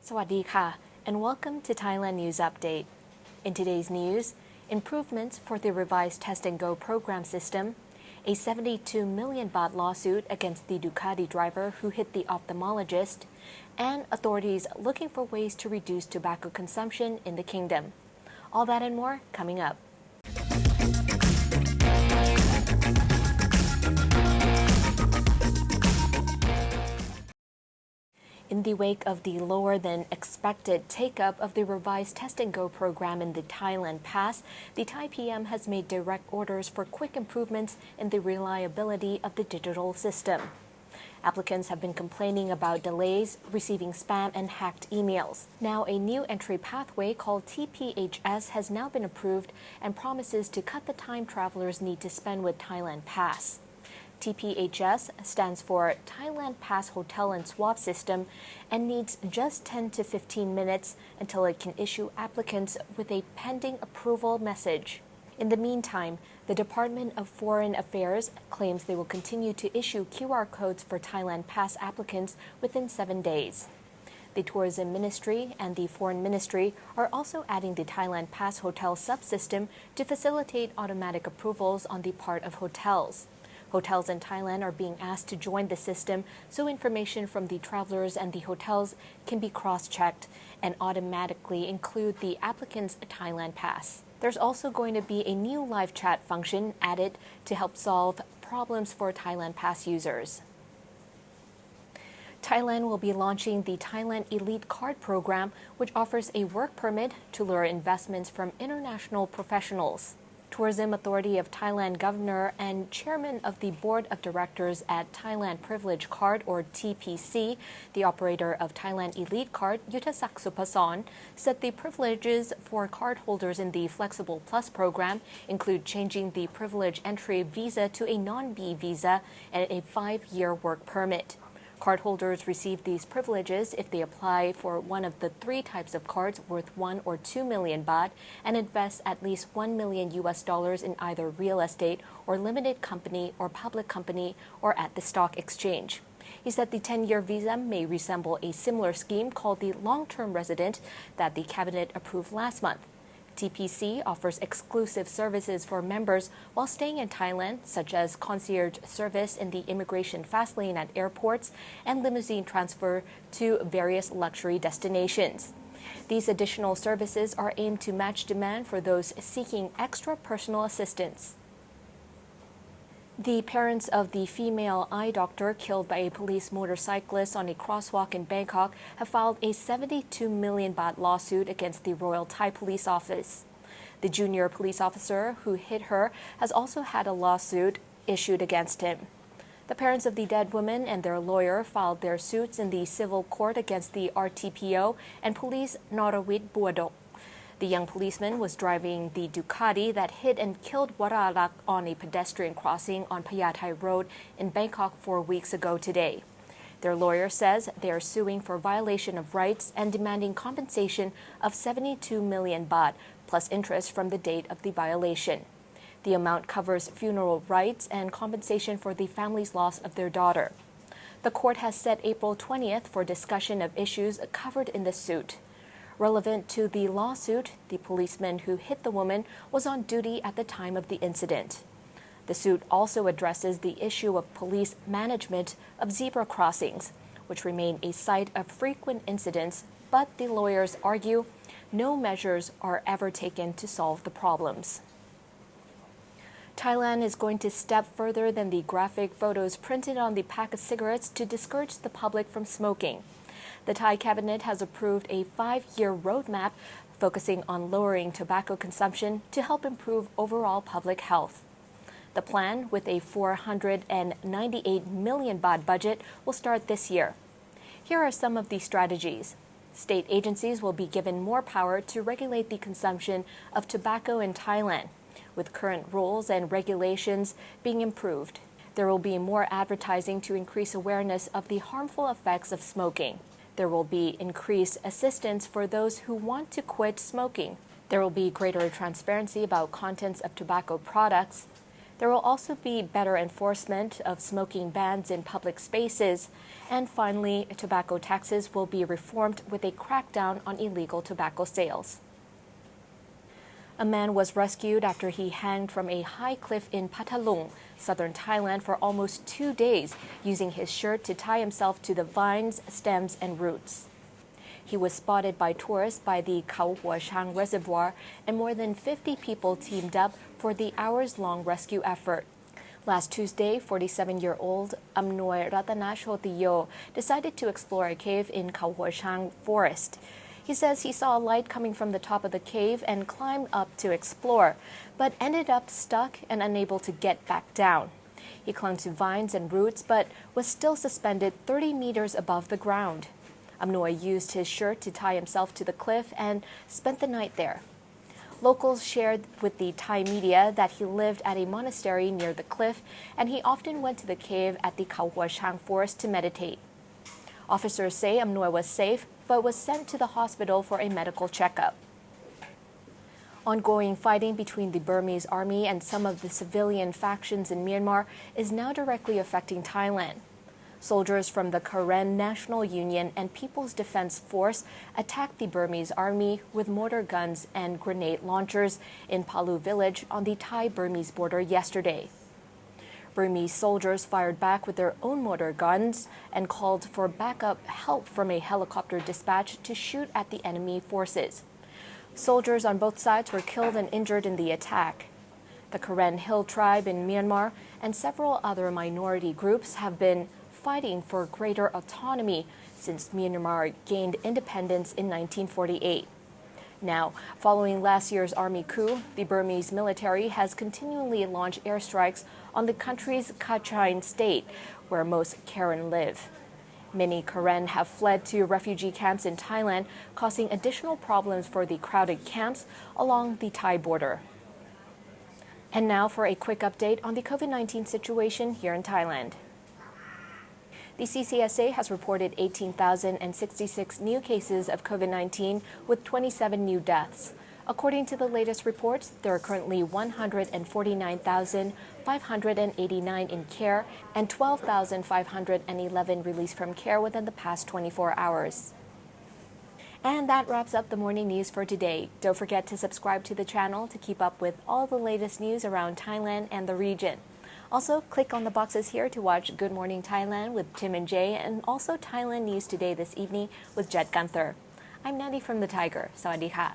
สวัสดีค่ะ and welcome to Thailand News Update. In today's news, improvements for the revised Test and Go program system, a 72 million baht lawsuit against the Ducati driver who hit the ophthalmologist, and authorities looking for ways to reduce tobacco consumption in the kingdom. All that and more coming up. In the wake of the lower than expected take-up of the revised Test and Go program in the Thailand Pass, the Thai PM has made direct orders for quick improvements in the reliability of the digital system. Applicants have been complaining about delays, receiving spam and hacked emails. Now, a new entry pathway called TPHS has now been approved and promises to cut the time travelers need to spend with Thailand Pass. TPHS stands for Thailand Pass Hotel and Swap System and needs just 10 to 15 minutes until it can issue applicants with a pending approval message. In the meantime, the Department of Foreign Affairs claims they will continue to issue QR codes for Thailand Pass applicants within 7 days. The Tourism Ministry and the Foreign Ministry are also adding the Thailand Pass Hotel subsystem to facilitate automatic approvals on the part of hotels. Hotels in Thailand are being asked to join the system so information from the travelers and the hotels can be cross-checked and automatically include the applicant's Thailand Pass. There's also going to be a new live chat function added to help solve problems for Thailand Pass users. Thailand will be launching the Thailand Elite Card program, which offers a work permit to lure investments from international professionals. Tourism Authority of Thailand Governor and Chairman of the Board of Directors at Thailand Privilege Card or TPC, the operator of Thailand Elite Card, Yuttasak Supasorn, said the privileges for cardholders in the Flexible Plus program include changing the privilege entry visa to a non-B visa and a 5-year work permit. Cardholders receive these privileges if they apply for one of the 3 types of cards worth 1 or 2 million baht and invest at least $1 million in either real estate or limited company or public company or at the stock exchange. He said the 10-year visa may resemble a similar scheme called the long-term resident that the cabinet approved last month. TPC offers exclusive services for members while staying in Thailand, such as concierge service in the immigration fast lane at airports and limousine transfer to various luxury destinations. These additional services are aimed to match demand for those seeking extra personal assistance. The parents of the female eye doctor killed by a police motorcyclist on a crosswalk in Bangkok have filed a 72 million baht lawsuit against the Royal Thai Police Office. The junior police officer who hit her has also had a lawsuit issued against him. The parents of the dead woman and their lawyer filed their suits in the civil court against the RTPO and police Norawit Buadok. The young policeman was driving the Ducati that hit and killed Wararak on a pedestrian crossing on Payathai Road in Bangkok 4 weeks ago today. Their lawyer says they are suing for violation of rights and demanding compensation of 72 million baht plus interest from the date of the violation. The amount covers funeral rights and compensation for the family's loss of their daughter. The court has set April 20th for discussion of issues covered in the suit. Relevant to the lawsuit, the policeman who hit the woman was on duty at the time of the incident. The suit also addresses the issue of police management of zebra crossings, which remain a site of frequent incidents, but the lawyers argue no measures are ever taken to solve the problems. Thailand is going to step further than the graphic photos printed on the pack of cigarettes to discourage the public from smoking. The Thai cabinet has approved a 5-year roadmap focusing on lowering tobacco consumption to help improve overall public health. The plan, with a 498 million baht budget, will start this year. Here are some of the strategies. State agencies will be given more power to regulate the consumption of tobacco in Thailand, with current rules and regulations being improved. There will be more advertising to increase awareness of the harmful effects of smoking. There will be increased assistance for those who want to quit smoking. There will be greater transparency about contents of tobacco products. There will also be better enforcement of smoking bans in public spaces. And finally, tobacco taxes will be reformed with a crackdown on illegal tobacco sales. A man was rescued after he hanged from a high cliff in Phatthalung, southern Thailand, for almost 2 days, using his shirt to tie himself to the vines, stems, and roots. He was spotted by tourists by the Khao Hua Chang Reservoir, and more than 50 people teamed up for the hours-long rescue effort. Last Tuesday, 47-year-old Amnoy Ratanashotiyo decided to explore a cave in Khao Hua Chang forest. He says he saw a light coming from the top of the cave and climbed up to explore, but ended up stuck and unable to get back down. He clung to vines and roots, but was still suspended 30 meters above the ground. Amnoy used his shirt to tie himself to the cliff and spent the night there. Locals shared with the Thai media that he lived at a monastery near the cliff, and he often went to the cave at the Khao Hua Chang forest to meditate. Officers say Amnoy was safe, but was sent to the hospital for a medical checkup. Ongoing fighting between the Burmese army and some of the civilian factions in Myanmar is now directly affecting Thailand. Soldiers from the Karen National Union and People's Defense Force attacked the Burmese army with mortar guns and grenade launchers in Palu village on the Thai-Burmese border yesterday. Burmese soldiers fired back with their own mortar guns and called for backup help from a helicopter dispatch to shoot at the enemy forces. Soldiers on both sides were killed and injured in the attack. The Karen Hill tribe in Myanmar and several other minority groups have been fighting for greater autonomy since Myanmar gained independence in 1948. Now, following last year's army coup, the Burmese military has continually launched airstrikes on the country's Kachin state, where most Karen live. Many Karen have fled to refugee camps in Thailand, causing additional problems for the crowded camps along the Thai border. And now for a quick update on the COVID-19 situation here in Thailand. The CCSA has reported 18,066 new cases of COVID-19 with 27 new deaths. According to the latest reports, there are currently 149,589 in care and 12,511 released from care within the past 24 hours. And that wraps up the morning news for today. Don't forget to subscribe to the channel to keep up with all the latest news around Thailand and the region. Also, click on the boxes here to watch Good Morning Thailand with Tim and Jay, and also Thailand News Today this evening with Jet Gunther. I'm Nadi from the Thaiger. Sawadee ka.